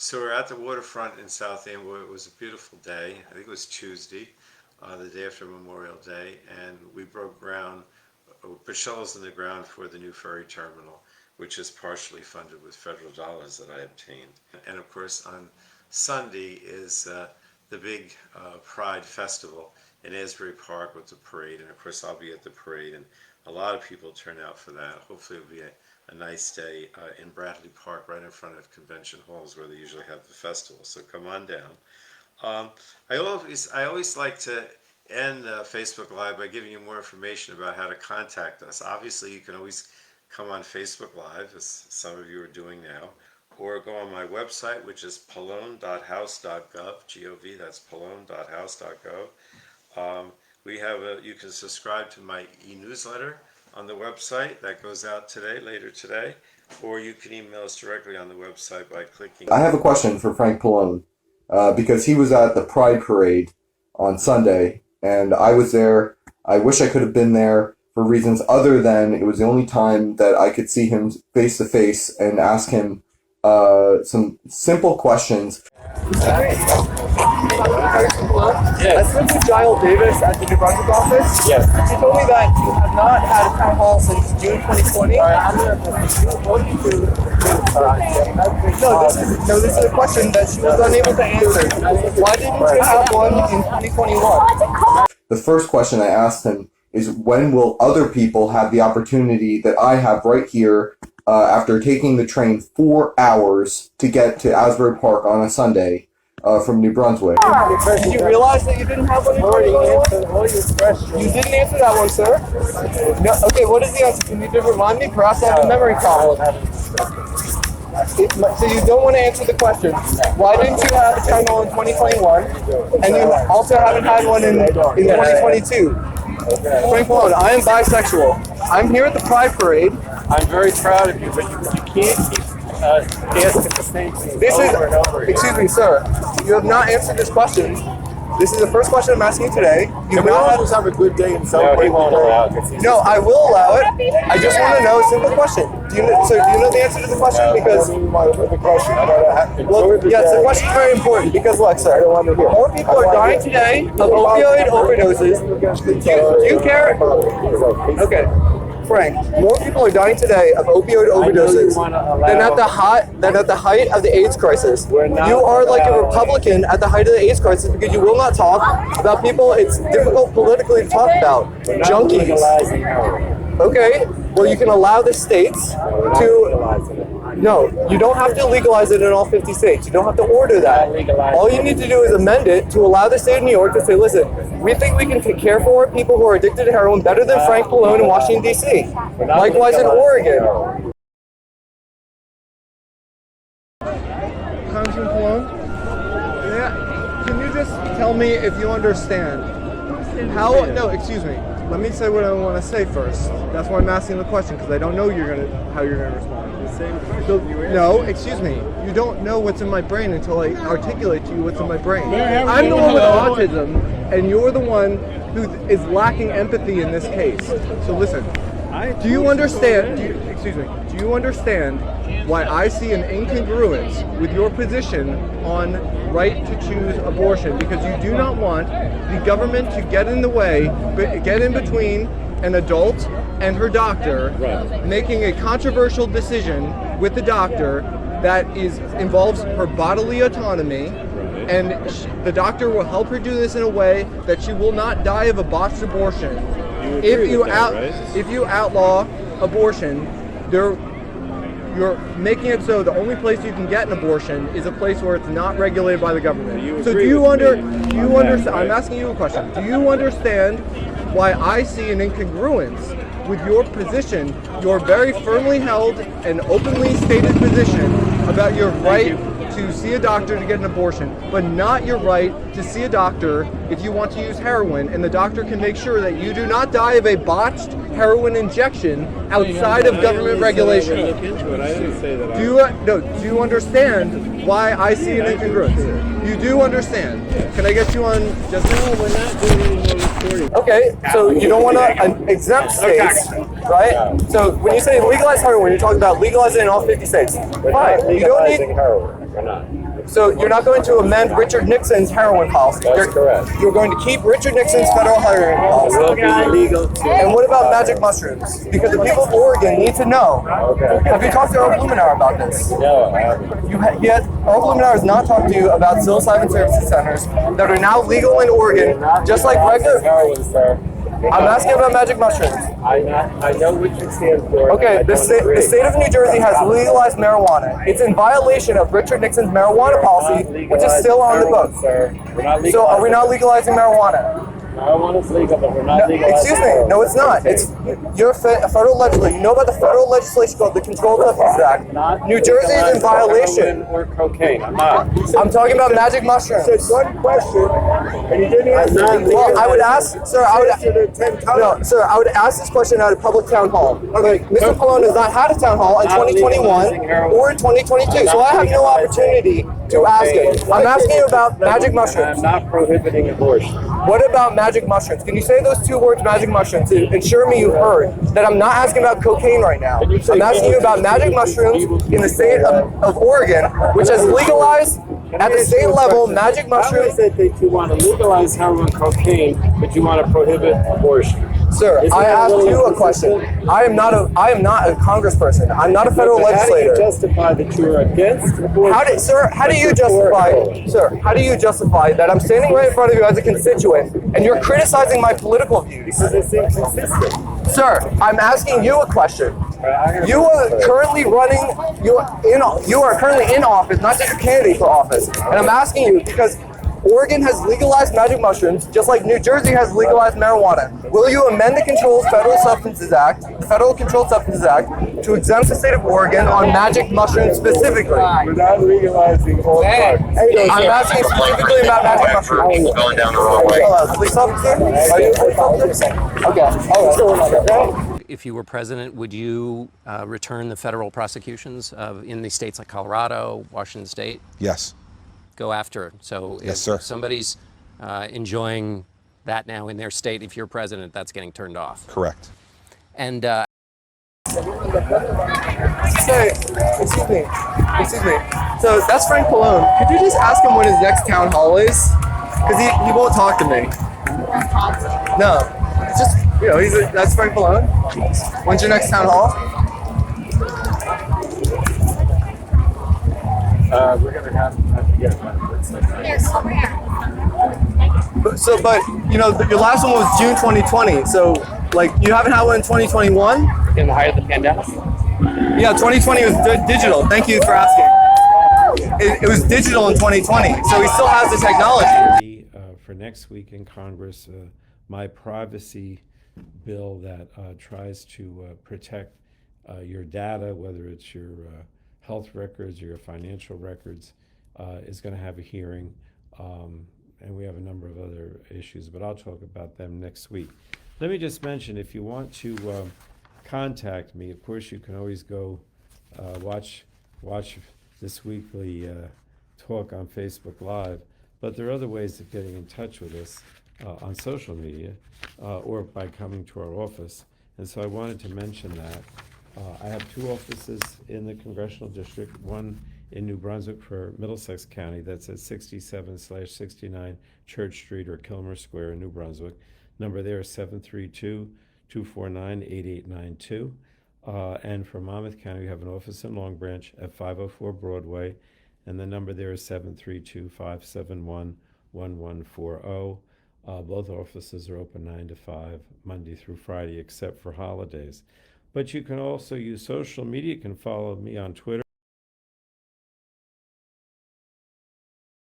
So we're at the waterfront in South Amboy. It was a beautiful day. I think it was Tuesday, the day after Memorial Day, and we broke ground, put shovels in the ground for the new ferry terminal, which is partially funded with federal dollars that I obtained. And of course, on Sunday is the big Pride Festival in Asbury Park with the parade, and of course I'll be at the parade, and a lot of people turn out for that. Hopefully it'll be a nice day in Bradley Park, right in front of convention halls where they usually have the festival. So come on down. I always like to end Facebook Live by giving you more information about how to contact us. Obviously, you can always come on Facebook Live, as some of you are doing now, or go on my website, which is pallone.house.gov, G-O-V, that's pallone.house.gov. You can subscribe to my e-newsletter on the website that goes out later today, or you can email us directly on the website by clicking. I have a question for Frank Pallone, because he was at the Pride Parade on Sunday, and I was there. I wish I could have been there for reasons other than it was the only time that I could see him face to face and ask him some simple questions. Yes. I spoke to Giles Davis at the New Brunswick office. Yes. She told me that you have not had a town hall since June 2020. This is a question that she was unable to answer. Why didn't you have one in 2021? The first question I asked him is, when will other people have the opportunity that I have right here after taking the train 4 hours to get to Asbury Park on a Sunday from New Brunswick? Did you realize that you didn't have one in 2021? You didn't answer that one, sir. No. Okay, what is the answer? Can you just remind me? Perhaps I have a memory problem. So you don't want to answer the question. Why didn't you have a town hall in 2021? And you also haven't had one in 2022. Frank Pallone, I am bisexual. I'm here at the Pride Parade. I'm very proud of you, but you can't keep asking the same thing over and over again. Excuse me, sir. You have not answered this question. This is the first question I'm asking you today. Can we always have a good day and celebrate? No, I will allow it. I just want to know a simple question. Do you know the answer to the question? Because the question is very important. Because look, sir, more people are dying today of opioid overdoses. Do you care? Okay. Frank, more people are dying today of opioid overdoses than at the height of the AIDS crisis. You are like a Republican at the height of the AIDS crisis because you will not talk about people it's difficult politically to talk about. Junkies. Okay, well you can allow the states to... No, you don't have to legalize it in all 50 states. You don't have to order that. All you need to do is amend it to allow the state of New York to say, listen, we think we can take care for people who are addicted to heroin better than Frank Pallone in Washington, D.C. Likewise in Oregon. Congressman Pallone, can you just tell me if you understand how... No, excuse me. Let me say what I want to say first. That's why I'm asking the question, because I don't know how you're going to respond. No, excuse me. You don't know what's in my brain until I articulate to you what's in my brain. I'm the one with autism, and you're the one who is lacking empathy in this case. So listen, do you understand? Do you understand why I see an incongruence with your position on right to choose abortion? Because you do not want the government to get in the way, get in between an adult and her doctor, making a controversial decision with the doctor that involves her bodily autonomy, and the doctor will help her do this in a way that she will not die of a botched abortion. If you outlaw abortion, you're making it so the only place you can get an abortion is a place where it's not regulated by the government. So do you understand? I'm asking you a question. Do you understand why I see an incongruence with your position, your very firmly held and openly stated position about your right to see a doctor to get an abortion, but not your right to see a doctor if you want to use heroin, and the doctor can make sure that you do not die of a botched heroin injection outside of government regulation. Do you understand why I see an incongruence? You do understand. Can I get you on just... No, we're not doing any more recording. Okay, so you don't want to exempt states right? No. So when you say legalize heroin, you're talking about legalizing it in all 50 states. We're Fine. not You don't legalizing need. heroin. We're not. So you're not going to amend Richard Nixon's heroin policy. That's correct. You're going to keep Richard Nixon's federal heroin It policy. will be illegal to. And what about magic mushrooms? Because the people of Oregon need to know. Okay. Have you talked to Earl Blumenauer about this? No, I haven't. Yet Earl Blumenauer has not talked to you about psilocybin services centers that are now legal in Oregon, just like regular. Heroin, sir. I'm asking about magic mushrooms. I know what you stand for. Okay, I the don't agree. state of New Jersey has legalized marijuana. It's in violation of Richard Nixon's marijuana policy, which is still on the books. Sir. We're not So are we not legalizing marijuana? Marijuana is legal, but we're not No, legalizing. excuse me. heroin. No, it's not. It's you're a federal legislator. You know about the federal legislation called the Controlled Substances Act. Not New Jersey is in legalizing violation. heroin or cocaine. I'm not. I'm talking about magic mushrooms. One question, and you didn't answer. Well, I would ask, sir. No, sir. I would ask this question at a public town hall. Like, Mr. Pallone has not had a town hall in 2021 or in 2022, so I have no opportunity to ask it. I'm asking you about magic I'm mushrooms. not prohibiting abortion. What about magic mushrooms? Can you say those two words, magic mushrooms, to ensure me you heard that I'm not asking about cocaine right now? I'm asking you about magic mushrooms in the state of Oregon, which has legalized at the state level magic I mushrooms. said that you want to legalize heroin, cocaine, but you want to prohibit abortion. Sir, Isn't I that a asked little you a question. inconsistent? I am not a congressperson. I'm not a federal But how do you legislator. justify that you are against abortion? How do you justify that I'm standing right in front of you as a constituent and you're criticizing my political views? Because it's inconsistent. Sir, I'm asking you a question. You are currently in office, not just a candidate for office. And I'm asking you because Oregon has legalized magic mushrooms, just like New Jersey has legalized marijuana. Will you amend the Federal Controlled Substances Act, to exempt the state of Oregon on magic mushrooms specifically? We're not legalizing all drugs. I'm asking specifically about magic mushrooms. Going down the wrong way. Police officer? Are you a police officer? Okay. All right. If you were president, would you return the federal prosecutions in the states like Colorado, Washington State? Yes. Go after it. So Yes, if sir. somebody's enjoying that now in their state, if you're president, that's getting turned off. Correct. And Say, excuse me. So that's Frank Pallone. Could you just ask him when his next town hall is? Because he won't talk to me. No. It's just, that's Frank Pallone. When's your next town hall? We're going to have to get But your last one was June 2020. So, you haven't had one in 2021? in the height of the pandemic? Yeah, 2020 was digital. Thank you for asking. It was digital in 2020, so he still has the technology. For next week in Congress, my privacy bill that tries to protect your data, whether it's your health records or your financial records, is going to have a hearing. And we have a number of other issues, but I'll talk about them next week. Let me just mention, if you want to contact me, of course you can always go watch this weekly talk on Facebook Live, but there are other ways of getting in touch with us on social media or by coming to our office. And so I wanted to mention that. I have two offices in the congressional district, one in New Brunswick for Middlesex County, that's at 67/69 Church Street or Kilmer Square in New Brunswick. Number there is 732-249-8892. And for Monmouth County, we have an office in Long Branch at 504 Broadway, and the number there is 732-571-1140. Both offices are open 9 to 5, Monday through Friday, except for holidays. But you can also use social media. You can follow me on Twitter